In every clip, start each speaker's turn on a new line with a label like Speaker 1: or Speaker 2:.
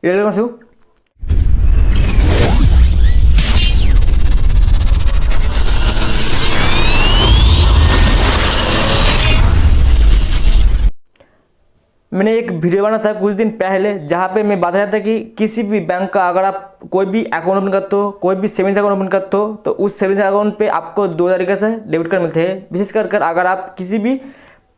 Speaker 1: Real कौन सी मैंने एक वीडियो बना था कुछ दिन पहले जहाँ पे मैं बताया था कि किसी भी बैंक का अगर आप कोई भी अकाउंट ओपन करते हो, कोई भी सेविंग्स अकाउंट ओपन करते हो, तो उस सेविंग्स अकाउंट पे आपको 2 तरीके से डेबिट कार्ड मिलते हैं। विशेष कर अगर आप किसी भी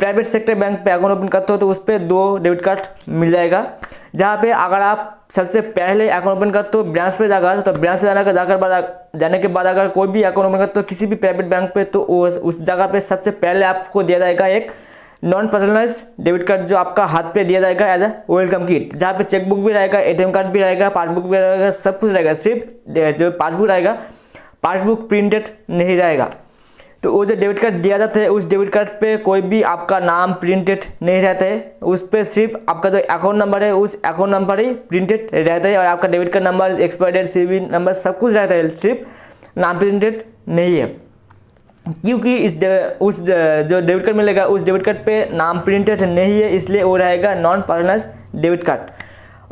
Speaker 1: प्राइवेट सेक्टर बैंक पे अकाउंट ओपन करते हो तो उस पर 2 डेबिट कार्ड मिल जाएगा। जहाँ पे अगर आप सबसे पहले अकाउंट ओपन करते हो ब्रांच पे जाकर, तो ब्रांच पे जाने के बाद अगर कोई भी अकाउंट ओपन करते हो किसी भी प्राइवेट बैंक पे, तो उस जगह पे सबसे पहले आपको दिया जाएगा एक नॉन पर्सनलाइज डेबिट कार्ड जो आपका हाथ पे दिया जाएगा एज अ वेलकम किट, जहाँ पे चेकबुक भी रहेगा, एटीएम कार्ड भी रहेगा, पासबुक भी रहेगा, सब कुछ रहेगा। सिर्फ जो पासबुक रहेगा, पासबुक प्रिंटेड नहीं रहेगा। तो वो जो डेबिट कार्ड दिया जाता है उस डेबिट कार्ड पे कोई भी आपका नाम प्रिंटेड नहीं रहता है, उस पर सिर्फ आपका जो अकाउंट नंबर है उस अकाउंट नंबर ही प्रिंटेड रहता है और आपका debit card number, expiry date, CV number सब कुछ रहता है, सिर्फ नाम प्रिंटेड नहीं है। क्योंकि उस जो डेबिट कार्ड मिलेगा उस डेबिट कार्ड पे नाम प्रिंटेड नहीं है, इसलिए वो रहेगा नॉन पर्सनलाइज डेबिट कार्ड।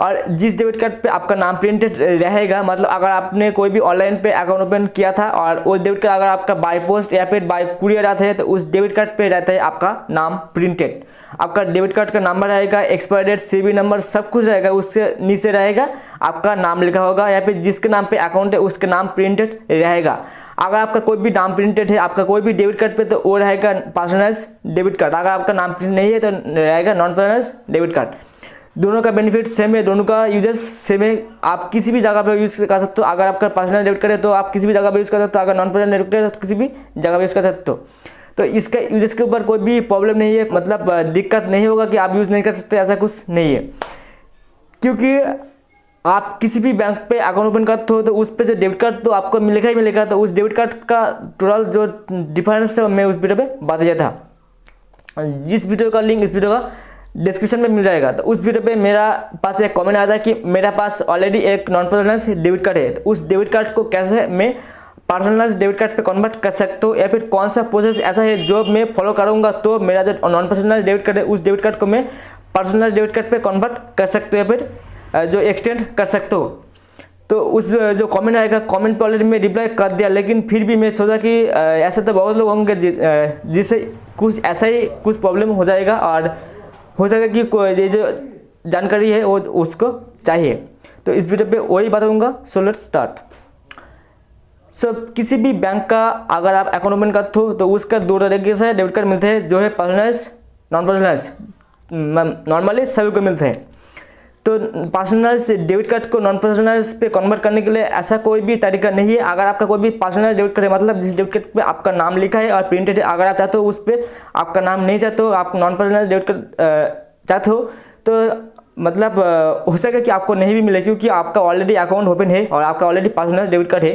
Speaker 1: और जिस डेबिट कार्ड पे आपका नाम प्रिंटेड रहेगा, मतलब अगर आपने कोई भी ऑनलाइन पे अकाउंट ओपन किया था और वो डेबिट कार्ड अगर आपका बाय पोस्ट या फिर बाय कुरियर आता है तो उस डेबिट कार्ड पे रहता है आपका नाम प्रिंटेड। आपका डेबिट कार्ड का नंबर रहेगा, एक्सपायरी डेट, सीवी नंबर सब कुछ रहेगा, उससे नीचे रहेगा आपका नाम लिखा होगा या फिर जिसके नाम पे अकाउंट है उसका नाम प्रिंटेड रहेगा। अगर आपका कोई भी नाम प्रिंटेड है आपका कोई भी डेबिट कार्ड पे तो वो रहेगा पर्सनलाइज डेबिट कार्ड। अगर आपका नाम प्रिंट नहीं है तो रहेगा नॉन पर्सनलाइज डेबिट कार्ड। दोनों का बेनिफिट सेम है, दोनों का यूजेस सेम है। आप किसी भी जगह पे यूज कर सकते हो। अगर आपका पर्सनल डेबिट कार्ड है तो आप किसी भी जगह पे यूज कर सकते हो, अगर नॉन पर्सनल डेबिट कार्ड है तो किसी भी जगह पे यूज कर सकते हो। तो इसका यूजेस के ऊपर कोई भी प्रॉब्लम नहीं है, मतलब दिक्कत नहीं होगा कि आप यूज़ नहीं कर सकते, ऐसा कुछ नहीं है। क्योंकि आप किसी भी बैंक पे अकाउंट ओपन करते हो तो उस पर जो डेबिट कार्ड तो आपको मिलेगा ही मिलेगा, तो उस डेबिट कार्ड का टोटल जो डिफरेंस है मैं उस वीडियो पे बताया था। जिस वीडियो का लिंक इस वीडियो का डिस्क्रिप्शन में मिल जाएगा। तो उस वीडियो पे मेरा पास एक कमेंट आया था कि मेरा पास ऑलरेडी एक नॉन पर्सनलाइज डेबिट कार्ड है, तो उस डेबिट कार्ड को कैसे मैं पर्सनलाइज डेबिट कार्ड पे कन्वर्ट कर सकते हो, या फिर कौन सा प्रोसेस ऐसा है जो मैं फॉलो करूंगा तो मेरा जो नॉन पर्सनलाइज डेबिट कार्ड है उस डेबिट कार्ड को मैं पर्सनलाइज डेबिट कार्ड पे कन्वर्ट कर सकते हो या फिर जो एक्सटेंड कर सकते हो। तो उस जो कमेंट आएगा, कमेंट पे ऑलरेडी मैं रिप्लाई कर दिया, लेकिन फिर भी मैं सोचा कि ऐसे तो बहुत लोग होंगे जिससे कुछ ऐसा ही कुछ प्रॉब्लम हो जाएगा और हो सके कि ये जो जानकारी है वो उसको चाहिए। तो इस वीडियो पे वही बताऊंगा। So let's start. सो किसी भी बैंक का अगर आप अकाउंट ओपन करते हो तो उसका 2 तरीके से डेबिट कार्ड मिलते हैं, जो है पर्सनलाइज, नॉन पर्सनलाइज। नॉर्मली सभी को मिलते हैं। तो पर्सनलाइज डेबिट कार्ड को नॉन पर्सनलाइज पे कन्वर्ट करने के लिए ऐसा कोई भी तरीका नहीं है। अगर आपका कोई भी पर्सनलाइज डेबिट कार्ड है, मतलब जिस डेबिट कार्ड पे आपका नाम लिखा है और प्रिंटेड है, अगर आप चाहते हो उस पर आपका नाम नहीं चाहते हो, आप नॉन पर्सनलाइज डेबिट कार्ड चाहते हो, तो मतलब हो सके कि आपको नहीं भी मिले, क्योंकि आपका ऑलरेडी अकाउंट ओपन है और आपका ऑलरेडी पर्सनलाइज डेबिट कार्ड है।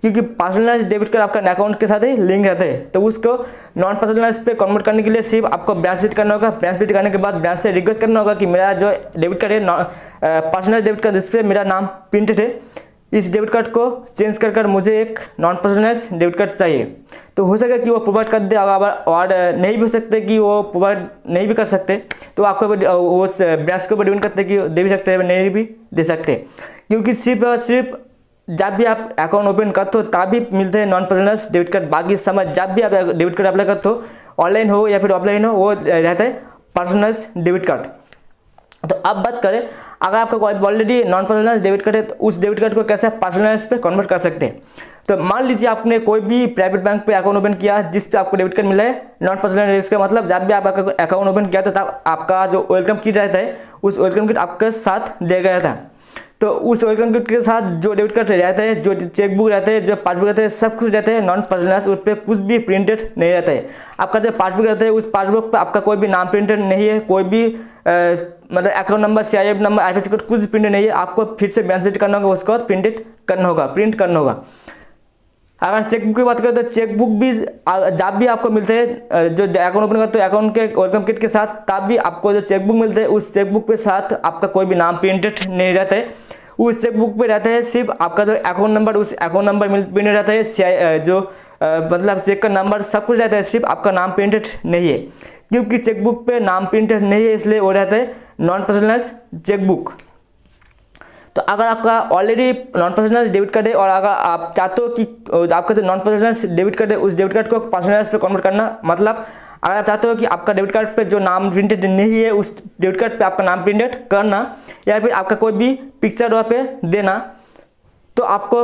Speaker 1: क्योंकि पर्सनलाइज डेबिट कार्ड आपका अकाउंट के साथ ही लिंक रहता है, तो उसको नॉन पर्सनलाइज पे कन्वर्ट करने के लिए सिर्फ आपको ब्रांच विजिट करना होगा। ब्रांच विजिट करने के बाद ब्रांच से रिक्वेस्ट करना होगा कि मेरा जो डेबिट कार्ड है पर्सनलाइज डेबिट कार्ड जिस पर मेरा नाम प्रिंटेड है, इस डेबिट कार्ड को चेंज कर मुझे एक नॉन पर्सनलाइज डेबिट कार्ड चाहिए। तो हो सके कि वो प्रोवाइड कर दे, और नहीं भी हो सकते कि वो प्रोवाइड नहीं भी कर सकते, तो आपको उस ब्रांच के ऊपर डिपेंड करते कि दे भी सकते हैं, नहीं भी दे सकते। क्योंकि सिर्फ और सिर्फ जब भी आप अकाउंट ओपन करते हो तभी मिलते हैं नॉन पर्सनलाइज डेबिट कार्ड। बाकी समय जब भी आप डेबिट कार्ड अप्लाई करते हो, ऑनलाइन हो या फिर ऑफलाइन हो, वो रहता है पर्सनलाइज डेबिट कार्ड। तो अब बात करें, अगर आपका कोई already non personalise debit card है तो उस डेबिट कार्ड को कैसे पर्सनलाइज पे कन्वर्ट कर सकते हैं। तो मान लीजिए आपने कोई भी प्राइवेट बैंक पे अकाउंट ओपन किया जिस पे आपको डेबिट कार्ड मिला है नॉन पर्सनलाइज, इसका मतलब जब भी आप अकाउंट ओपन किया था तब आपका जो वेलकम किट रहता है उस वेलकम किट आपके साथ दिया गया था। तो उस वेलकम किट के साथ जो डेबिट कार्ड रहता है, जो चेकबुक रहता है, जो पासबुक रहता है, सब कुछ रहता है नॉन पर्सनलाइज, उस पर कुछ भी प्रिंटेड नहीं रहता है। आपका जो पासबुक रहता है उस पासबुक पर आपका कोई भी नाम प्रिंटेड नहीं है, कोई भी मतलब account number, CIF number, IFSC code कुछ प्रिंटेड नहीं है। आपको फिर से ब्रांच विजिट करना होगा, उसके बाद प्रिंट करना होगा। अगर चेकबुक की बात करें तो चेकबुक भी जब भी आपको मिलते हैं, जो अकाउंट ओपन करते हो अकाउंट के वेलकम किट के साथ, तब भी आपको जो चेकबुक मिलते हैं उस चेकबुक के साथ आपका कोई भी नाम प्रिंटेड नहीं रहता है। उस चेकबुक पे रहता है सिर्फ आपका जो अकाउंट नंबर, उस अकाउंट नंबर प्रिंटेड रहता है, जो मतलब चेक का नंबर सब कुछ रहता है, सिर्फ आपका नाम प्रिंटेड नहीं है। क्योंकि चेकबुक पे नाम प्रिंटेड नहीं है इसलिए वो रहता है नॉन पर्सनलाइज चेकबुक। तो अगर आपका already non personal debit card है और अगर आप चाहते हो कि आपका जो नॉन पर्सनल डेबिट कार्ड है उस डेबिट कार्ड को पर्सनलाइज पे कन्वर्ट करना, मतलब अगर आप चाहते हो कि आपका डेबिट कार्ड पे जो नाम प्रिंटेड नहीं है उस डेबिट कार्ड पे आपका नाम प्रिंटेड करना, या फिर आपका कोई भी पिक्चर वहाँ पे देना, तो आपको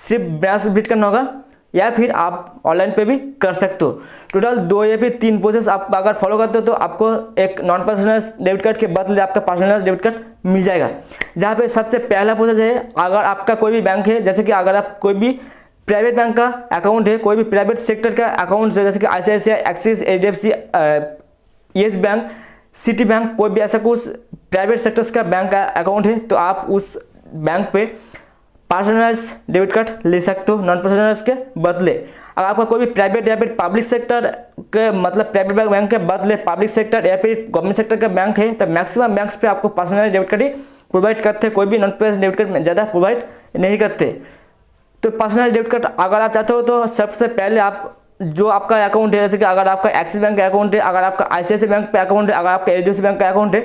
Speaker 1: सिर्फ ब्रांच विजिट करना होगा या फिर आप ऑनलाइन पे भी कर सकते हो। टोटल 2 या फिर 3 प्रोसेस आप अगर फॉलो करते हो तो आपको एक नॉन पर्सनल डेबिट कार्ड के बदले आपका पर्सनल डेबिट कार्ड मिल जाएगा। जहाँ पे सबसे पहला प्रोसेस है, अगर आपका कोई भी बैंक है, जैसे कि अगर आप कोई भी प्राइवेट बैंक का अकाउंट है, कोई भी प्राइवेट सेक्टर का अकाउंट है, जैसे कि ICICI, axis, HDFC, yes bank, city bank, कोई भी ऐसा कुछ प्राइवेट सेक्टर्स का बैंक का अकाउंट है, तो आप उस बैंक पे पर्सनलाइज डेबिट कार्ड ले सकते हो नॉन पर्सनलाइज के बदले। अगर आपका कोई भी प्राइवेट या फिर पब्लिक सेक्टर के, मतलब प्राइवेट बैंक के बदले पब्लिक सेक्टर या फिर गवर्नमेंट सेक्टर का बैंक है, तो मैक्सिमम बैंक्स पे आपको पर्सनलाइज डेबिट कार्ड ही प्रोवाइड करते हैं, कोई भी नॉन पर्सनलाइज डेबिट कार्ड ज़्यादा प्रोवाइड नहीं करते। तो पर्सनलाइज डेबिट कार्ड अगर आप चाहते हो तो सबसे पहले आप जो आपका अकाउंट है, जैसे कि अगर आपका एक्सिस बैंक का अकाउंट है, अगर आपका ICICI बैंक पे अकाउंट है, अगर आपका HDFC बैंक का अकाउंट है,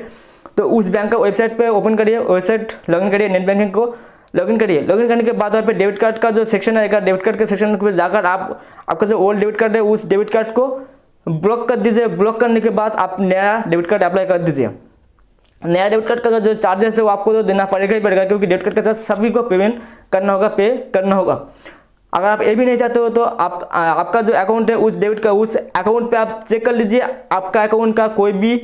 Speaker 1: तो उस बैंक का वेबसाइट पे ओपन करिए, वेबसाइट लॉगिन करिए, नेट बैंकिंग को लॉगिन करिए। लॉगिन करने के बाद वहाँ पे डेबिट कार्ड का जो सेक्शन आएगा, डेबिट कार्ड के सेक्शन पे जाकर आपका जो ओल्ड डेबिट कार्ड है उस डेबिट कार्ड को ब्लॉक कर दीजिए। ब्लॉक करने के बाद आप नया डेबिट कार्ड अप्लाई कर दीजिए। नया डेबिट कार्ड का जो चार्जेस है वो आपको तो देना पड़ेगा ही पड़ेगा, क्योंकि डेबिट कार्ड का चार्ज सभी को पेमेंट करना होगा, पे करना होगा। अगर आप ये भी नहीं चाहते हो तो आपका जो अकाउंट है उस अकाउंट पे आप चेक कर लीजिए आपका अकाउंट का कोई भी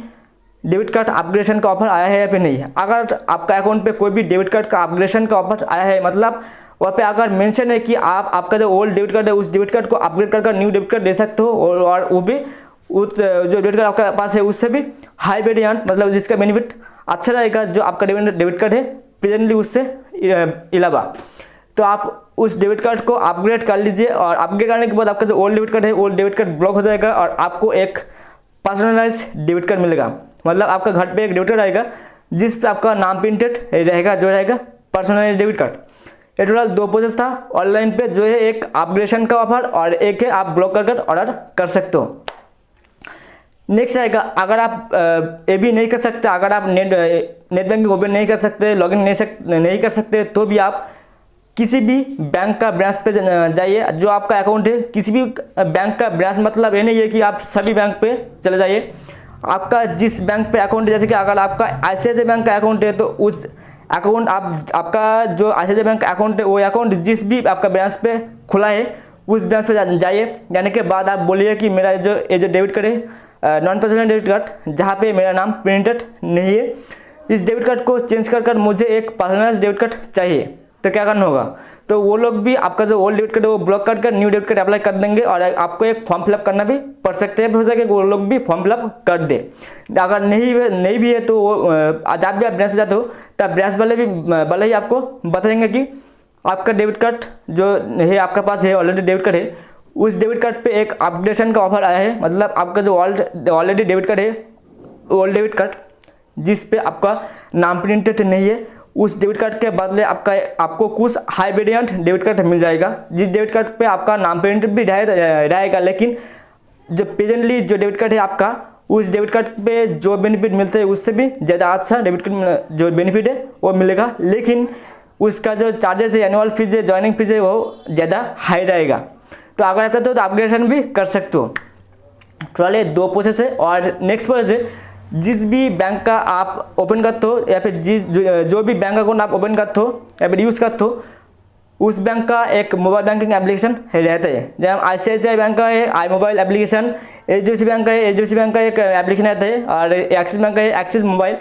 Speaker 1: डेबिट कार्ड अपग्रेडेशन का ऑफर आया है या फिर नहीं है। अगर आपका अकाउंट पे कोई भी डेबिट कार्ड का अपग्रेडेशन का ऑफर आया है, मतलब वहाँ पे अगर मेंशन है कि आपका जो ओल्ड डेबिट कार्ड है उस डेबिट कार्ड को अपग्रेड कर न्यू डेबिट कार्ड दे सकते हो, और वो भी उस जो डेबिट कार्ड आपके पास है उससे भी हाई वेरिएंट, मतलब जिसका बेनिफिट अच्छा रहेगा जो आपका डेबिट कार्ड है प्रेजेंटली उससे अलावा, तो आप उस डेबिट कार्ड को अपग्रेड कर लीजिए। और अपग्रेड करने के बाद आपका जो ओल्ड डेबिट कार्ड है ओल्ड डेबिट कार्ड ब्लॉक हो जाएगा और आपको एक पर्सनलाइज डेबिट कार्ड मिलेगा, मतलब आपका घर पे एक डेबिट कार्ड आएगा जिस पे आपका नाम प्रिंटेड रहेगा, जो रहेगा पर्सनलाइज डेबिट कार्ड। ये टोटल 2 प्रोसेस था ऑनलाइन पे, जो है एक अपग्रेडेशन का ऑफर और एक है आप ब्लॉक कर ऑर्डर कर सकते हो। नेक्स्ट आएगा, अगर आप ये भी नहीं कर सकते, अगर आप नेट बैंकिंग ओपन नहीं कर सकते, लॉगिन नहीं कर सकते, तो भी आप किसी भी बैंक का ब्रांच पे जाइए। जो आपका अकाउंट है किसी भी बैंक का ब्रांच, मतलब ये नहीं है कि आप सभी बैंक पे चले जाइए। आपका जिस बैंक पे अकाउंट है, जैसे कि अगर आपका ICICI बैंक का अकाउंट है तो उस अकाउंट आपका जो ICICI बैंक का अकाउंट है वो अकाउंट जिस भी आपका ब्रांच पे खुला है उस ब्रांच पे जाइए। जाने के बाद आप बोलिए कि मेरा ये जो डेबिट कार्ड है नॉन पर्सनल डेबिट कार्ड, जहाँ पे मेरा नाम प्रिंटेड नहीं है, इस डेबिट कार्ड को चेंज कर मुझे एक पर्सनलाइज्ड डेबिट कार्ड चाहिए। तो क्या करना होगा, तो वो लोग भी आपका जो ओल्ड डेबिट कार्ड है वो ब्लॉक कर न्यू डेबिट कार्ड अप्लाई कर देंगे, और आपको एक फॉर्म फिलअप करना भी पड़ सकते हैं, हो सके वो लोग भी फॉर्म फिलअप कर दे। अगर नहीं भी है तो जब भी आप ब्रांच जाते हो तब ब्रांच वाले ही आपको बताएंगे कि आपका डेबिट कार्ड जो है आपका पास है ऑलरेडी डेबिट कार्ड है, उस डेबिट कार्ड पे एक अपग्रेडेशन का ऑफर आया है, मतलब आपका जो ऑलरेडी डेबिट कार्ड है ओल्ड डेबिट कार्ड जिस पे आपका नाम प्रिंटेड नहीं है, उस डेबिट कार्ड के बदले आपको कुछ हाई वेरिएंट डेबिट कार्ड मिल जाएगा, जिस डेबिट कार्ड पे आपका नाम प्रिंटेड भी रहेगा, लेकिन जो प्रेजेंटली जो डेबिट कार्ड है आपका उस डेबिट कार्ड पे जो बेनिफिट मिलते हैं उससे भी ज़्यादा अच्छा डेबिट कार्ड जो बेनिफिट है वो मिलेगा, लेकिन उसका जो चार्जेस है, एनुअल फीस है, ज्वाइनिंग फीस है, वो ज़्यादा हाई रहेगा। तो अगर ऐसा तो अपग्रेडेशन भी कर सकते हो। टोटल 2 प्रोसेस है। और नेक्स्ट प्रोसेस है, जिस भी बैंक का आप ओपन करते हो या फिर जो भी बैंक अकाउंट आप ओपन करते हो या फिर यूज़ करते हो, उस बैंक का एक मोबाइल बैंकिंग एप्लीकेशन रहता है। जैसे ICICI बैंक का है आई मोबाइल एप्लीकेशन, HDFC बैंक का है HDFC बैंक का एक एप्लीकेशन रहता है, और एक्सिस बैंक का है एक्सिस मोबाइल।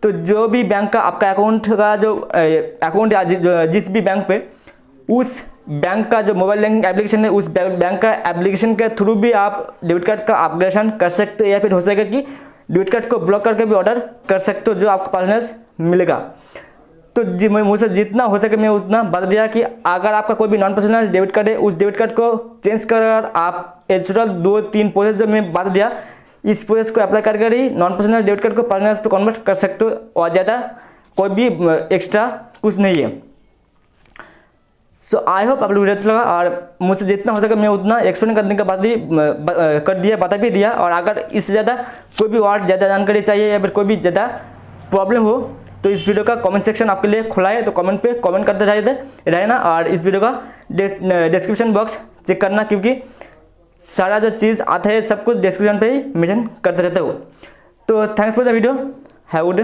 Speaker 1: तो जो भी बैंक का आपका अकाउंट का जो अकाउंट है जिस भी बैंक पे, उस बैंक का जो मोबाइल बैंकिंग एप्लीकेशन है उस बैंक का एप्लीकेशन के थ्रू भी आप डेबिट कार्ड का अपग्रेडेशन कर सकते हो, या फिर हो सके कि डेबिट कार्ड को ब्लॉक करके भी ऑर्डर कर सकते हो, जो आपको पर्सनलाइज मिलेगा। तो मुझसे जितना हो सके मैं उतना बता दिया कि अगर आपका कोई भी नॉन पर्सनलाइज डेबिट कार्ड है उस डेबिट कार्ड को चेंज कर आप टोटल 2-3 प्रोसेस जो मैं बता दिया, इस प्रोसेस को अप्लाई करके ही नॉन पर्सनलाइज डेबिट कार्ड को पर्सनलाइज पे कन्वर्ट कर सकते हो, और ज़्यादा कोई भी एक्स्ट्रा कुछ नहीं है। सो आई होप आप लोग वीडियो अच्छा लगा, और मुझसे जितना हो सके मैं उतना एक्सप्लेन करने का बता भी दिया। और अगर इससे ज़्यादा कोई भी और ज़्यादा जानकारी चाहिए या फिर कोई भी ज़्यादा प्रॉब्लम हो तो इस वीडियो का कमेंट सेक्शन आपके लिए खुला है, तो कमेंट पे कमेंट करते रहना और इस वीडियो का डिस्क्रिप्शन बॉक्स चेक करना, क्योंकि सारा जो चीज़ आता है सब कुछ डिस्क्रिप्शन पे ही मेंशन करते रहते हो। तो thanks for the video, have good day.